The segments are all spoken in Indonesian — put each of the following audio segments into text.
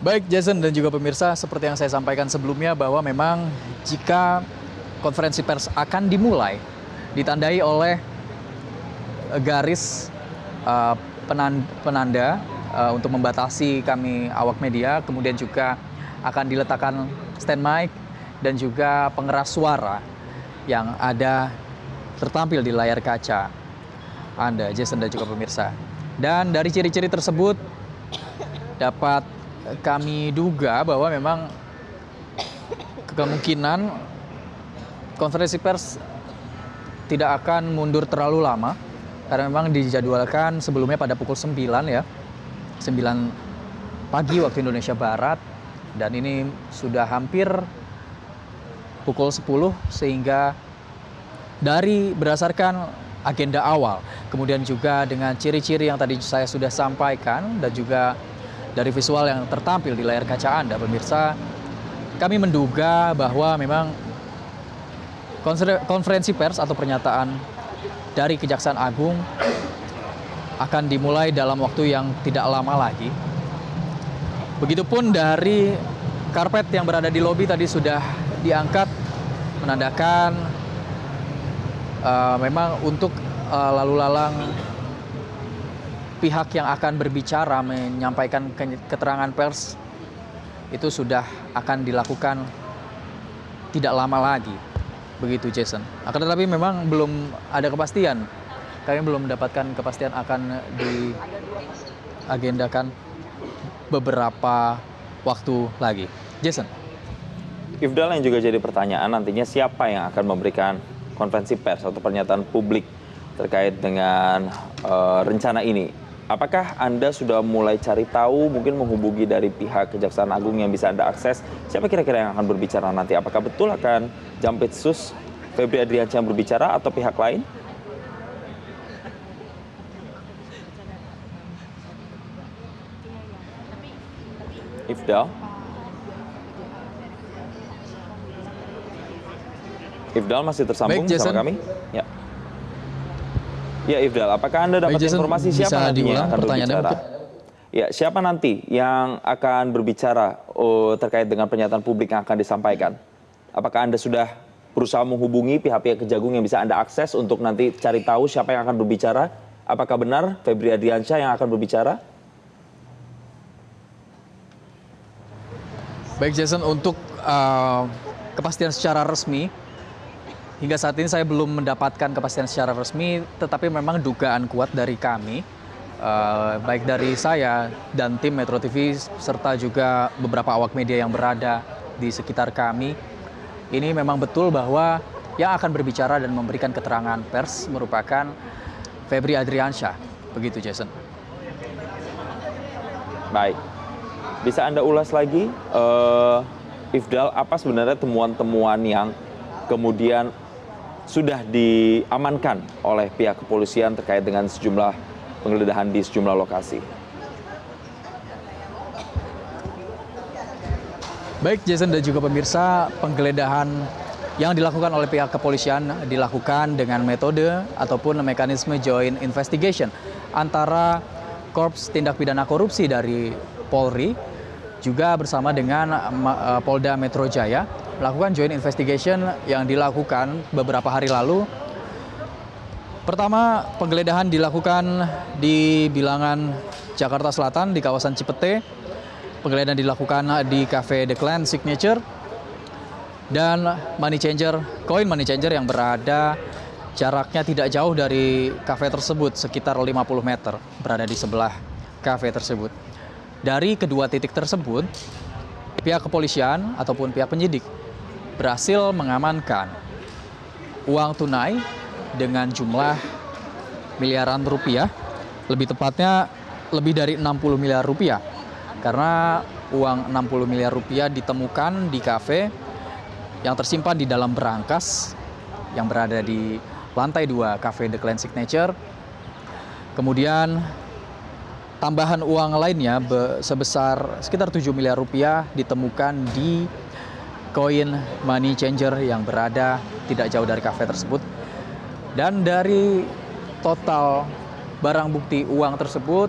Baik Jason dan juga pemirsa, seperti yang saya sampaikan sebelumnya bahwa memang jika konferensi pers akan dimulai, ditandai oleh garis eh, penanda untuk membatasi kami awak media, kemudian juga akan diletakkan stand mic dan juga pengeras suara yang ada tertampil di layar kaca Anda, Jason dan juga pemirsa. Dan dari ciri-ciri tersebut dapat kami duga bahwa memang kemungkinan konferensi pers tidak akan mundur terlalu lama karena memang dijadwalkan sebelumnya pada pukul 9 ya. 9 pagi waktu Indonesia Barat dan ini sudah hampir pukul 10 sehingga dari berdasarkan agenda awal kemudian juga dengan ciri-ciri yang tadi saya sudah sampaikan dan juga dari visual yang tertampil di layar kaca Anda pemirsa, kami menduga bahwa memang konferensi pers atau pernyataan dari Kejaksaan Agung akan dimulai dalam waktu yang tidak lama lagi. Begitupun dari karpet yang berada di lobi tadi sudah diangkat menandakan memang untuk lalu lalang pihak yang akan berbicara menyampaikan keterangan pers itu sudah akan dilakukan tidak lama lagi. Begitu Jason. Akan tetapi memang belum ada kepastian. Kami belum mendapatkan kepastian akan diagendakan beberapa waktu lagi. Jason. Ifdal, yang juga jadi pertanyaan nantinya siapa yang akan memberikan konferensi pers atau pernyataan publik terkait dengan rencana ini. Apakah Anda sudah mulai cari tahu, mungkin menghubungi dari pihak Kejaksaan Agung yang bisa Anda akses? Siapa kira-kira yang akan berbicara nanti? Apakah betul akan Jampitsus Febri Adriansyah yang berbicara atau pihak lain? Ifdal? Ifdal masih tersambung bersama kami? Ya. Ya Ifdal, apakah Anda dapat informasi siapa nantinya yang akan berbicara? Ya, siapa nanti yang akan berbicara terkait dengan pernyataan publik yang akan disampaikan? Apakah Anda sudah berusaha menghubungi pihak-pihak Kejagung yang bisa Anda akses untuk nanti cari tahu siapa yang akan berbicara? Apakah benar Febri Adriansyah yang akan berbicara? Baik Jason, untuk kepastian secara resmi, hingga saat ini saya belum mendapatkan kepastian secara resmi, tetapi memang dugaan kuat dari kami, baik dari saya dan tim Metro TV, serta juga beberapa awak media yang berada di sekitar kami, ini memang betul bahwa yang akan berbicara dan memberikan keterangan pers merupakan Febri Adriansyah. Begitu Jason. Baik. Bisa Anda ulas lagi, Ifdal, apa sebenarnya temuan-temuan yang kemudian sudah diamankan oleh pihak kepolisian terkait dengan sejumlah penggeledahan di sejumlah lokasi? Baik Jason dan juga pemirsa, penggeledahan yang dilakukan oleh pihak kepolisian dilakukan dengan metode ataupun mekanisme joint investigation antara Korps Tindak Pidana Korupsi dari Polri juga bersama dengan Polda Metro Jaya melakukan joint investigation yang dilakukan beberapa hari lalu. Pertama, penggeledahan dilakukan di Bilangan, Jakarta Selatan di kawasan Cipete. Penggeledahan dilakukan di Cafe The Clan Signature dan money changer, koin money changer yang berada jaraknya tidak jauh dari kafe tersebut, sekitar 50 meter berada di sebelah kafe tersebut. Dari kedua titik tersebut, pihak kepolisian ataupun pihak penyidik berhasil mengamankan uang tunai dengan jumlah miliaran rupiah, lebih tepatnya lebih dari 60 miliar rupiah. Karena uang 60 miliar rupiah ditemukan di kafe yang tersimpan di dalam berangkas yang berada di lantai 2 Cafe The Clan Signature. Kemudian tambahan uang lainnya sebesar sekitar 7 miliar rupiah ditemukan di koin money changer yang berada tidak jauh dari kafe tersebut. Dan dari total barang bukti uang tersebut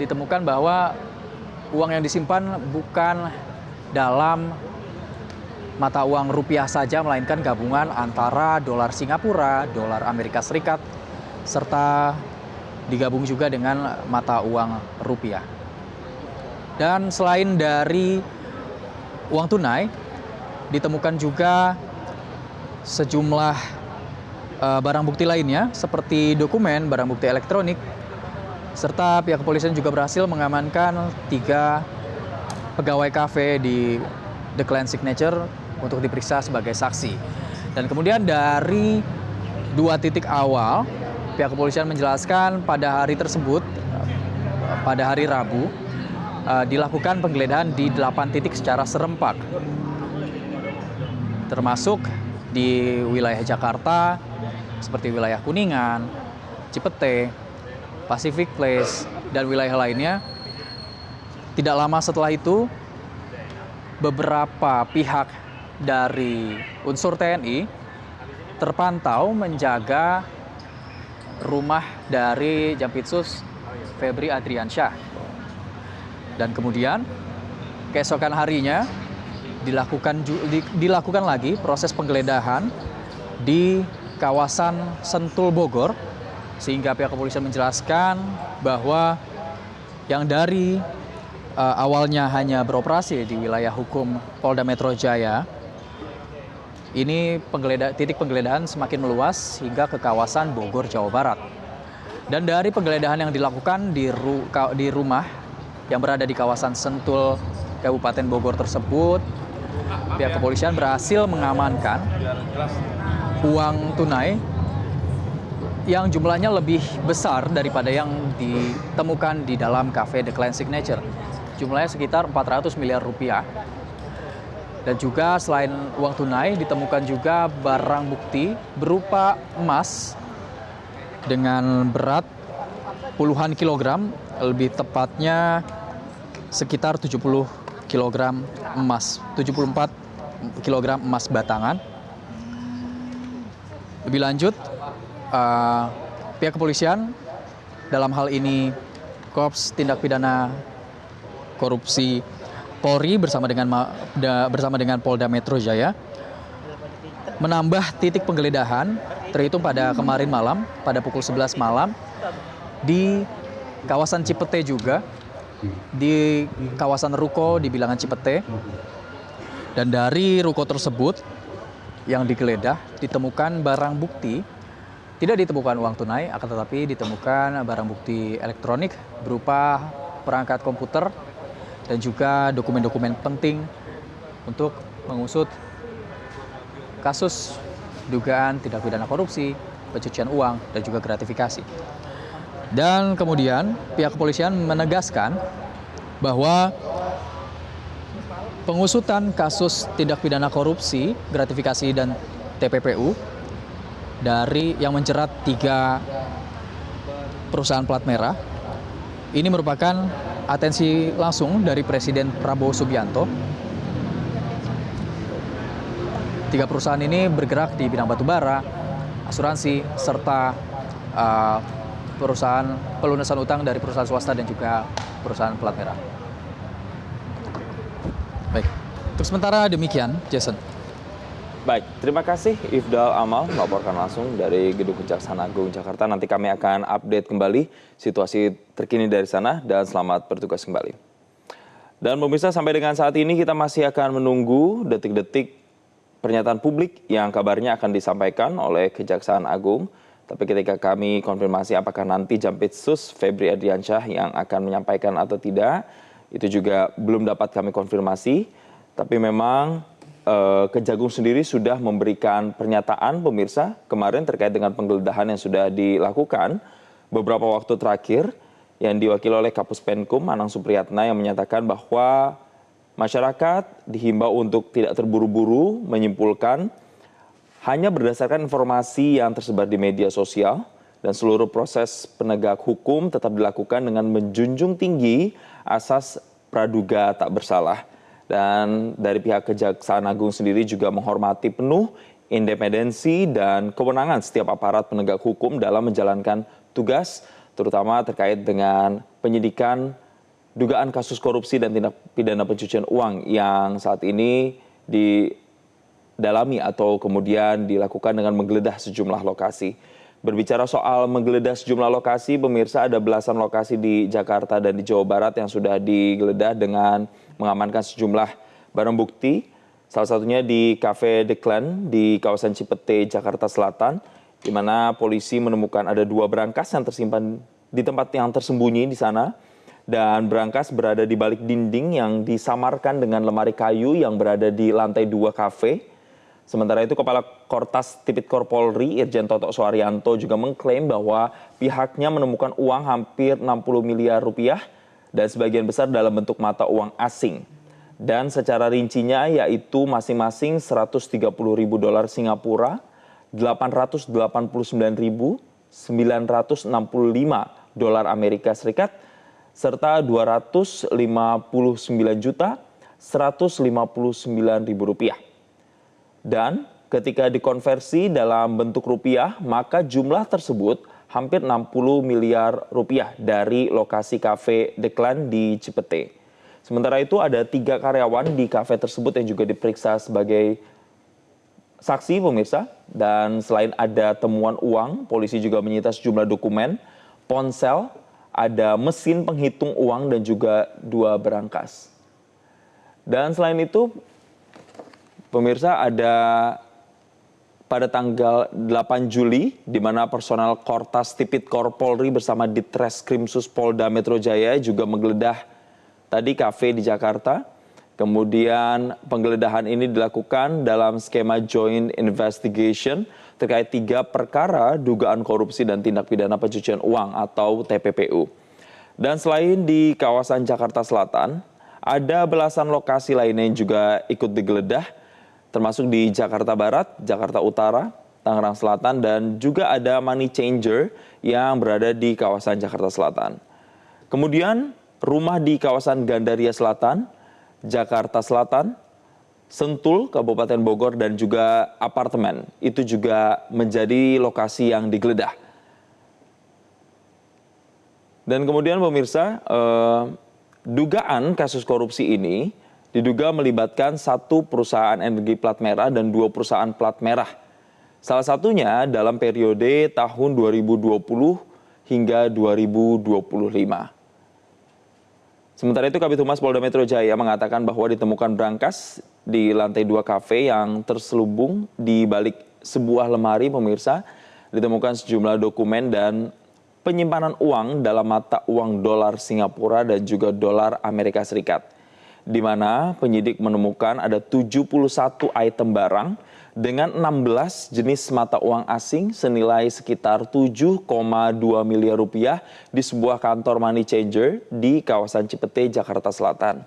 ditemukan bahwa uang yang disimpan bukan dalam mata uang rupiah saja, melainkan gabungan antara dolar Singapura, dolar Amerika Serikat, serta digabung juga dengan mata uang rupiah. Dan selain dari uang tunai, ditemukan juga sejumlah barang bukti lainnya seperti dokumen, barang bukti elektronik, serta pihak kepolisian juga berhasil mengamankan 3 pegawai kafe di The Clan Signature untuk diperiksa sebagai saksi. Dan kemudian dari 2 titik awal, pihak kepolisian menjelaskan pada hari tersebut, pada hari Rabu, dilakukan penggeledahan di 8 titik secara serempak, termasuk di wilayah Jakarta seperti wilayah Kuningan, Cipete, Pacific Place, dan wilayah lainnya. Tidak lama setelah itu, beberapa pihak dari unsur TNI terpantau menjaga rumah dari Jampitsus Febri Adriansyah. Dan kemudian keesokan harinya dilakukan lagi proses penggeledahan di kawasan Sentul Bogor, sehingga pihak kepolisian menjelaskan bahwa yang dari awalnya hanya beroperasi di wilayah hukum Polda Metro Jaya, ini titik penggeledahan semakin meluas hingga ke kawasan Bogor, Jawa Barat. Dan dari penggeledahan yang dilakukan di rumah yang berada di kawasan Sentul, Kabupaten Bogor tersebut, pihak kepolisian berhasil mengamankan uang tunai yang jumlahnya lebih besar daripada yang ditemukan di dalam kafe The Clan Signature. Jumlahnya sekitar 400 miliar rupiah. Dan juga selain uang tunai, ditemukan juga barang bukti berupa emas dengan berat puluhan kilogram, lebih tepatnya sekitar 70 kilogram emas, 74 kilogram emas batangan. Lebih lanjut, pihak kepolisian dalam hal ini Korps Tindak Pidana Korupsi Polri bersama dengan Polda Metro Jaya menambah titik penggeledahan terhitung pada kemarin malam, pada pukul 11 malam, di kawasan Cipete juga, di kawasan ruko di bilangan Cipete. Dan dari ruko tersebut yang digeledah ditemukan barang bukti, tidak ditemukan uang tunai, akan tetapi ditemukan barang bukti elektronik berupa perangkat komputer dan juga dokumen-dokumen penting untuk mengusut kasus dugaan tindak pidana korupsi, pencucian uang, dan juga gratifikasi. Dan kemudian pihak kepolisian menegaskan bahwa pengusutan kasus tindak pidana korupsi, gratifikasi, dan TPPU dari yang menjerat 3 perusahaan plat merah ini merupakan atensi langsung dari Presiden Prabowo Subianto. 3 perusahaan ini bergerak di bidang batubara, asuransi, serta perusahaan pelunasan utang dari perusahaan swasta dan juga perusahaan plat merah. Baik, untuk sementara demikian, Jason. Baik, terima kasih Ifdal Amal melaporkan langsung dari Gedung Kejaksaan Agung Jakarta. Nanti kami akan update kembali situasi terkini dari sana, dan selamat bertugas kembali. Dan pemirsa, sampai dengan saat ini kita masih akan menunggu detik-detik pernyataan publik yang kabarnya akan disampaikan oleh Kejaksaan Agung. Tapi ketika kami konfirmasi apakah nanti Jampitsus Febri Adriansyah yang akan menyampaikan atau tidak, itu juga belum dapat kami konfirmasi. Tapi memang Kejagung sendiri sudah memberikan pernyataan, pemirsa, kemarin terkait dengan penggeledahan yang sudah dilakukan beberapa waktu terakhir, yang diwakili oleh Kapus Penkum Anang Supriyatna, yang menyatakan bahwa masyarakat dihimbau untuk tidak terburu-buru menyimpulkan, hanya berdasarkan informasi yang tersebar di media sosial, dan seluruh proses penegak hukum tetap dilakukan dengan menjunjung tinggi asas praduga tak bersalah. Dan dari pihak Kejaksaan Agung sendiri juga menghormati penuh independensi dan kewenangan setiap aparat penegak hukum dalam menjalankan tugas, terutama terkait dengan penyidikan dugaan kasus korupsi dan tindak pidana pencucian uang yang saat ini didalami atau kemudian dilakukan dengan menggeledah sejumlah lokasi. Berbicara soal menggeledah sejumlah lokasi, pemirsa, ada belasan lokasi di Jakarta dan di Jawa Barat yang sudah digeledah dengan mengamankan sejumlah barang bukti. Salah satunya di Cafe The Clan di kawasan Cipete, Jakarta Selatan, di mana polisi menemukan ada 2 berangkas yang tersimpan di tempat yang tersembunyi di sana. Dan berangkas berada di balik dinding yang disamarkan dengan lemari kayu yang berada di lantai 2 kafe. Sementara itu Kepala Kortas Tipikor Polri Irjen Toto Suharyanto juga mengklaim bahwa pihaknya menemukan uang hampir 60 miliar rupiah dan sebagian besar dalam bentuk mata uang asing. Dan secara rincinya yaitu masing-masing 130.000 dolar Singapura, 889.965 dolar Amerika Serikat, serta 259.159.000 rupiah. Dan ketika dikonversi dalam bentuk rupiah, maka jumlah tersebut hampir 60 miliar rupiah dari lokasi Cafe The Clan di Cipete. Sementara itu ada 3 karyawan di kafe tersebut yang juga diperiksa sebagai saksi, pemirsa. Dan selain ada temuan uang, polisi juga menyita sejumlah dokumen, ponsel, ada mesin penghitung uang dan juga 2 berangkas. Dan selain itu, pemirsa, ada pada tanggal 8 Juli, di mana personel Kortas Tipikor Polri bersama Ditreskrimsus Polda Metro Jaya juga menggeledah tadi kafe di Jakarta. Kemudian penggeledahan ini dilakukan dalam skema joint investigation terkait 3 perkara dugaan korupsi dan tindak pidana pencucian uang atau TPPU. Dan selain di kawasan Jakarta Selatan, ada belasan lokasi lainnya yang juga ikut digeledah, termasuk di Jakarta Barat, Jakarta Utara, Tangerang Selatan, dan juga ada money changer yang berada di kawasan Jakarta Selatan. Kemudian rumah di kawasan Gandaria Selatan, Jakarta Selatan, Sentul, Kabupaten Bogor, dan juga apartemen. Itu juga menjadi lokasi yang digeledah. Dan kemudian pemirsa, dugaan kasus korupsi ini diduga melibatkan 1 perusahaan energi plat merah dan 2 perusahaan plat merah. Salah satunya dalam periode tahun 2020 hingga 2025. Sementara itu Kabid Humas Polda Metro Jaya mengatakan bahwa ditemukan berangkas di lantai 2 kafe yang terselubung di balik sebuah lemari, pemirsa. Ditemukan sejumlah dokumen dan penyimpanan uang dalam mata uang dolar Singapura dan juga dolar Amerika Serikat. Di mana penyidik menemukan ada 71 item barang dengan 16 jenis mata uang asing senilai sekitar 7,2 miliar rupiah di sebuah kantor money changer di kawasan Cipete, Jakarta Selatan.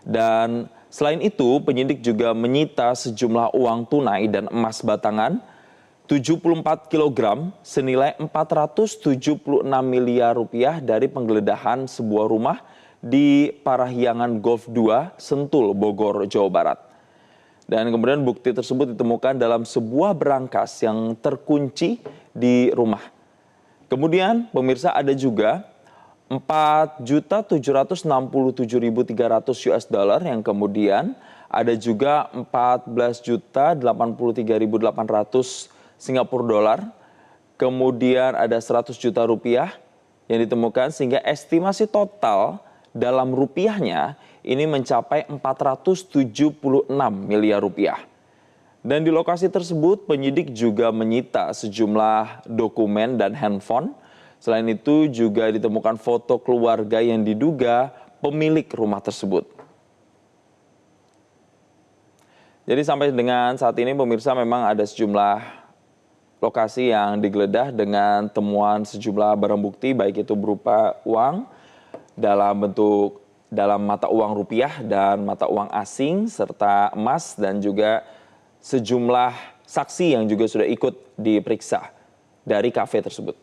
Dan selain itu, penyidik juga menyita sejumlah uang tunai dan emas batangan 74 kg senilai 476 miliar rupiah dari penggeledahan sebuah rumah di Parahyangan Golf 2, Sentul, Bogor, Jawa Barat. Dan kemudian bukti tersebut ditemukan dalam sebuah berangkas yang terkunci di rumah. Kemudian pemirsa, ada juga 4.767.300 US dollar yang kemudian ada juga 14.083.800 Singapura dolar. Kemudian ada 100 juta rupiah yang ditemukan sehingga estimasi total dalam rupiahnya ini mencapai 476 miliar rupiah. Dan di lokasi tersebut penyidik juga menyita sejumlah dokumen dan handphone. Selain itu juga ditemukan foto keluarga yang diduga pemilik rumah tersebut. Jadi sampai dengan saat ini pemirsa memang ada sejumlah lokasi yang digeledah dengan temuan sejumlah barang bukti baik itu berupa uang dalam mata uang rupiah dan mata uang asing serta emas dan juga sejumlah saksi yang juga sudah ikut diperiksa dari kafe tersebut.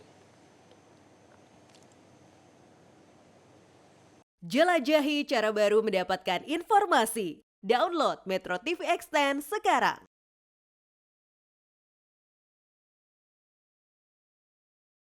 Jelajahi cara baru mendapatkan informasi. Download Metro TV Extend sekarang.